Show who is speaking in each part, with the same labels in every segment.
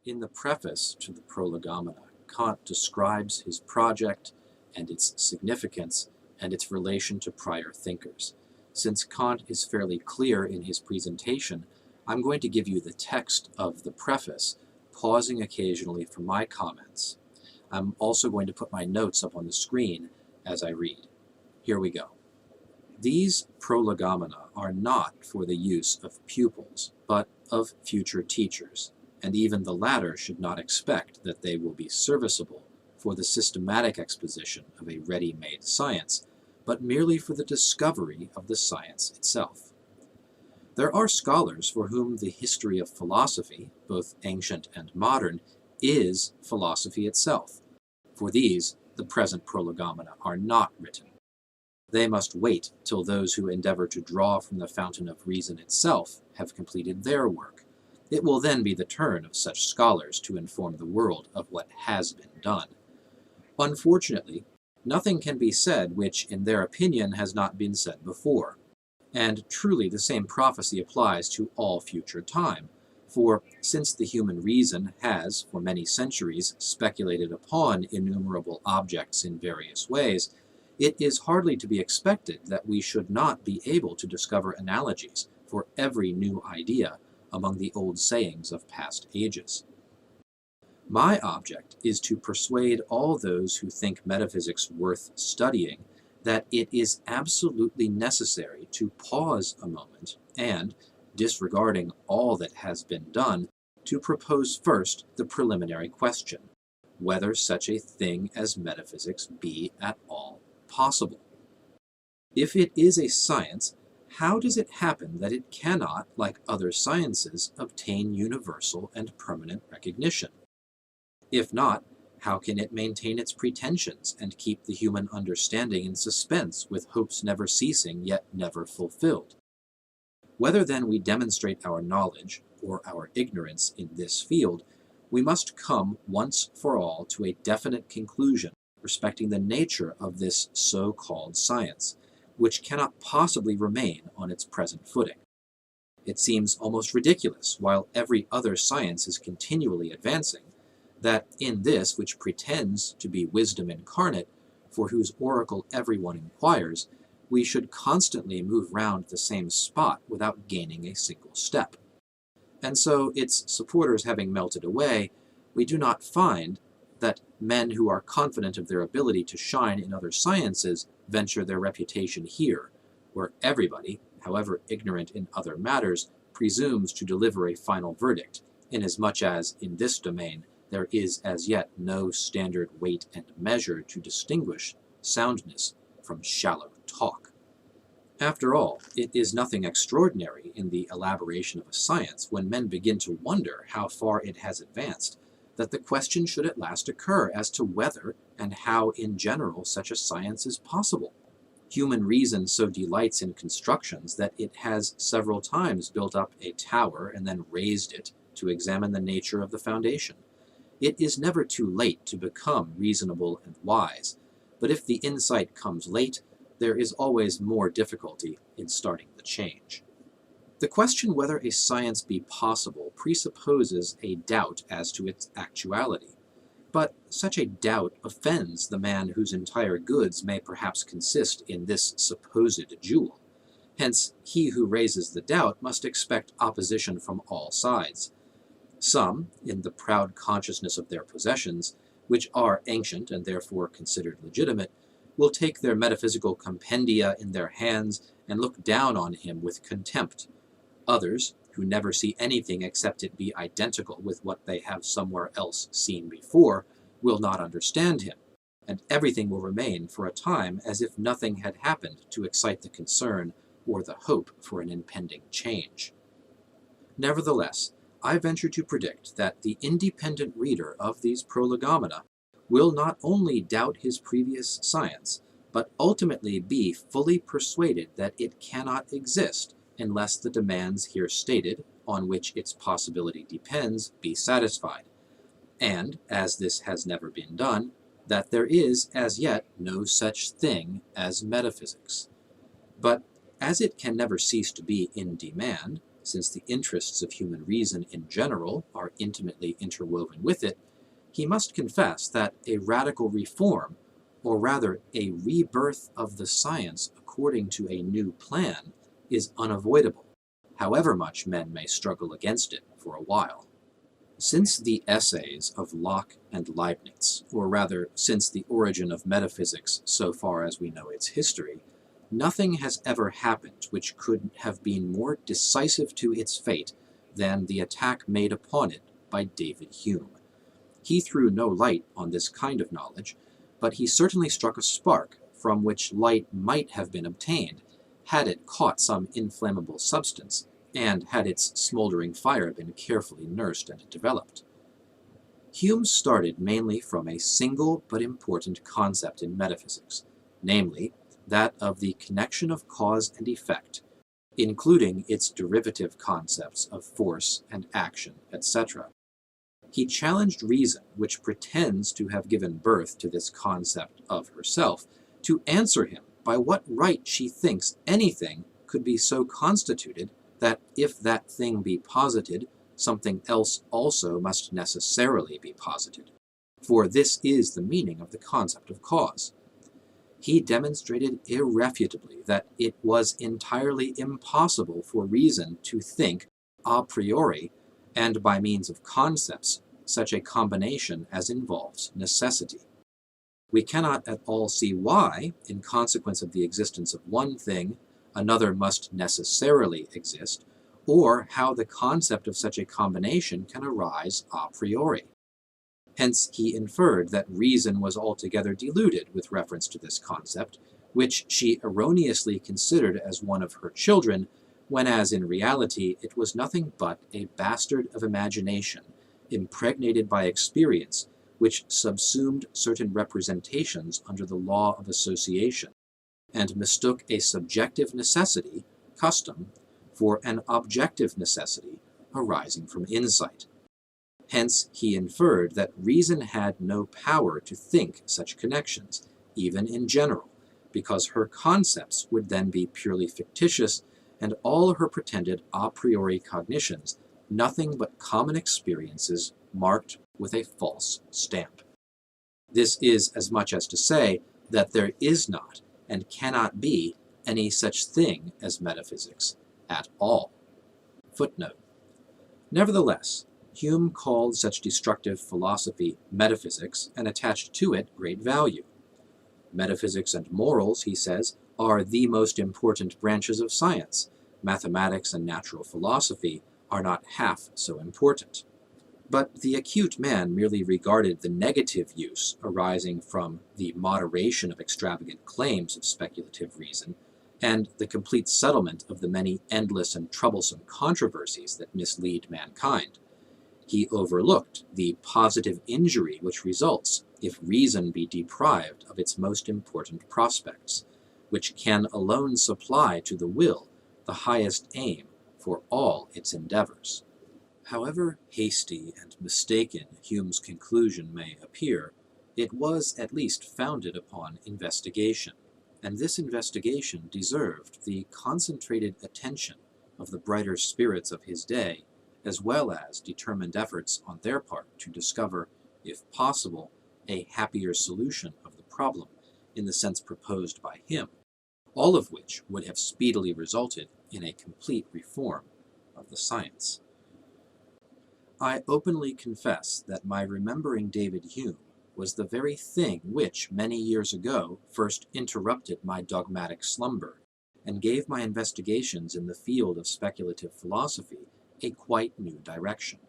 Speaker 1: In the preface to the Prolegomena, Kant describes his project and its significance and its relation to prior thinkers. Since Kant is fairly clear in his presentation, I'm going to give you the text of the preface, pausing occasionally for my comments. I'm also going to put my notes up on the screen as I read. Here we go. These prolegomena are not for the use of pupils, but of future teachers, and even the latter should not expect that they will be serviceable for the systematic exposition of a ready-made science, but merely for the discovery of the science itself. There are scholars for whom the history of philosophy, both ancient and modern, is philosophy itself. For these, the present prolegomena are not written. They must wait till those who endeavor to draw from the fountain of reason itself have completed their work. It will then be the turn of such scholars to inform the world of what has been done. Unfortunately, nothing can be said which, in their opinion, has not been said before. And truly the same prophecy applies to all future time, for since the human reason has, for many centuries, speculated upon innumerable objects in various ways, it is hardly to be expected that we should not be able to discover analogies for every new idea among the old sayings of past ages. My object is to persuade all those who think metaphysics worth studying that it is absolutely necessary to pause a moment and, disregarding all that has been done, to propose first the preliminary question, whether such a thing as metaphysics be at all possible. If it is a science, how does it happen that it cannot, like other sciences, obtain universal and permanent recognition? If not, how can it maintain its pretensions and keep the human understanding in suspense with hopes never ceasing yet never fulfilled? Whether then we demonstrate our knowledge or our ignorance in this field, we must come once for all to a definite conclusion respecting the nature of this so-called science, which cannot possibly remain on its present footing. It seems almost ridiculous, while every other science is continually advancing, that in this which pretends to be wisdom incarnate, for whose oracle everyone inquires, we should constantly move round the same spot without gaining a single step. And so, its supporters having melted away, we do not find that men who are confident of their ability to shine in other sciences venture their reputation here, where everybody, however ignorant in other matters, presumes to deliver a final verdict, inasmuch as, in this domain, there is as yet no standard weight and measure to distinguish soundness from shallow talk. After all, it is nothing extraordinary in the elaboration of a science when men begin to wonder how far it has advanced, that the question should at last occur as to whether and how in general such a science is possible. Human reason so delights in constructions that it has several times built up a tower and then raised it to examine the nature of the foundation. It is never too late to become reasonable and wise, but if the insight comes late, there is always more difficulty in starting the change. The question whether a science be possible presupposes a doubt as to its actuality, but such a doubt offends the man whose entire goods may perhaps consist in this supposed jewel. Hence, he who raises the doubt must expect opposition from all sides. Some, in the proud consciousness of their possessions, which are ancient and therefore considered legitimate, will take their metaphysical compendia in their hands and look down on him with contempt. Others, who never see anything except it be identical with what they have somewhere else seen before, will not understand him, and everything will remain for a time as if nothing had happened to excite the concern or the hope for an impending change. Nevertheless, I venture to predict that the independent reader of these prolegomena will not only doubt his previous science, but ultimately be fully persuaded that it cannot exist unless the demands here stated, on which its possibility depends, be satisfied, and, as this has never been done, that there is as yet no such thing as metaphysics. But as it can never cease to be in demand, since the interests of human reason in general are intimately interwoven with it, he must confess that a radical reform, or rather a rebirth of the science according to a new plan, is unavoidable, however much men may struggle against it for a while. Since the essays of Locke and Leibniz, or rather since the origin of metaphysics so far as we know its history, nothing has ever happened which could have been more decisive to its fate than the attack made upon it by David Hume. He threw no light on this kind of knowledge, but he certainly struck a spark from which light might have been obtained, had it caught some inflammable substance, and had its smoldering fire been carefully nursed and developed. Hume started mainly from a single but important concept in metaphysics, namely, that of the connection of cause and effect, including its derivative concepts of force and action, etc. He challenged reason, which pretends to have given birth to this concept of herself, to answer him by what right she thinks anything could be so constituted that if that thing be posited, something else also must necessarily be posited. For this is the meaning of the concept of cause. He demonstrated irrefutably that it was entirely impossible for reason to think a priori, and by means of concepts, such a combination as involves necessity. We cannot at all see why, in consequence of the existence of one thing, another must necessarily exist, or how the concept of such a combination can arise a priori. Hence he inferred that reason was altogether deluded with reference to this concept, which she erroneously considered as one of her children, whenas in reality it was nothing but a bastard of imagination, impregnated by experience, which subsumed certain representations under the law of association, and mistook a subjective necessity, custom, for an objective necessity arising from insight. Hence he inferred that reason had no power to think such connections, even in general, because her concepts would then be purely fictitious, and all her pretended a priori cognitions nothing but common experiences marked with a false stamp. This is as much as to say that there is not, and cannot be, any such thing as metaphysics at all. Footnote. Nevertheless, Hume called such destructive philosophy metaphysics and attached to it great value. Metaphysics and morals, he says, are the most important branches of science. Mathematics and natural philosophy are not half so important. But the acute man merely regarded the negative use arising from the moderation of extravagant claims of speculative reason, and the complete settlement of the many endless and troublesome controversies that mislead mankind. He overlooked the positive injury which results if reason be deprived of its most important prospects, which can alone supply to the will the highest aim for all its endeavors. However hasty and mistaken Hume's conclusion may appear, it was at least founded upon investigation, and this investigation deserved the concentrated attention of the brighter spirits of his day, as well as determined efforts on their part to discover, if possible, a happier solution of the problem in the sense proposed by him, all of which would have speedily resulted in a complete reform of the science. I openly confess that my remembering David Hume was the very thing which, many years ago, first interrupted my dogmatic slumber, and gave my investigations in the field of speculative philosophy a quite new direction.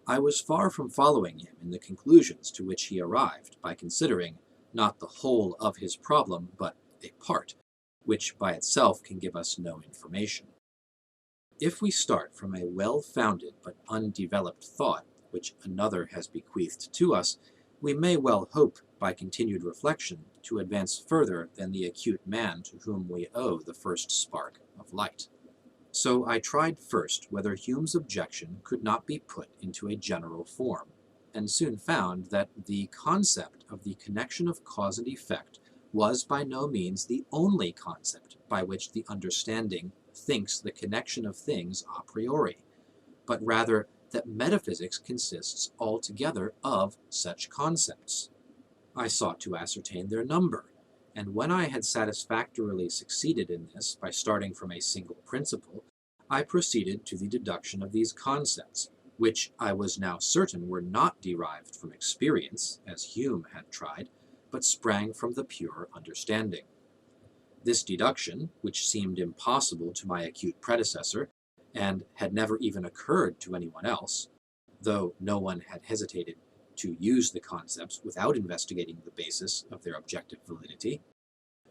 Speaker 1: I was far from following him in the conclusions to which he arrived by considering, not the whole of his problem, but a part, which by itself can give us no information. If we start from a well-founded but undeveloped thought, which another has bequeathed to us, we may well hope, by continued reflection, to advance further than the acute man to whom we owe the first spark of light. So I tried first whether Hume's objection could not be put into a general form, and soon found that the concept of the connection of cause and effect was by no means the only concept by which the understanding thinks the connection of things a priori, but rather that metaphysics consists altogether of such concepts. I sought to ascertain their number, and when I had satisfactorily succeeded in this by starting from a single principle, I proceeded to the deduction of these concepts, which I was now certain were not derived from experience, as Hume had tried, but sprang from the pure understanding. This deduction, which seemed impossible to my acute predecessor, and had never even occurred to anyone else, though no one had hesitated to use the concepts without investigating the basis of their objective validity,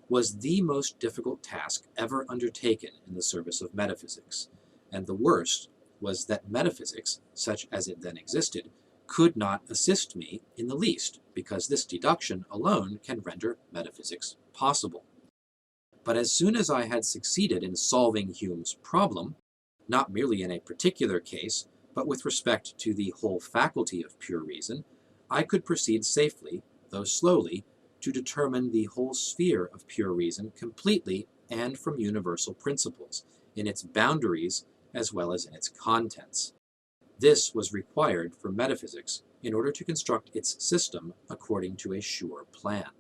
Speaker 1: was the most difficult task ever undertaken in the service of metaphysics, and the worst was that metaphysics, such as it then existed, could not assist me in the least, because this deduction alone can render metaphysics possible. But as soon as I had succeeded in solving Hume's problem, not merely in a particular case, but with respect to the whole faculty of pure reason, I could proceed safely, though slowly, to determine the whole sphere of pure reason completely and from universal principles, in its boundaries as well as in its contents. This was required for metaphysics in order to construct its system according to a sure plan.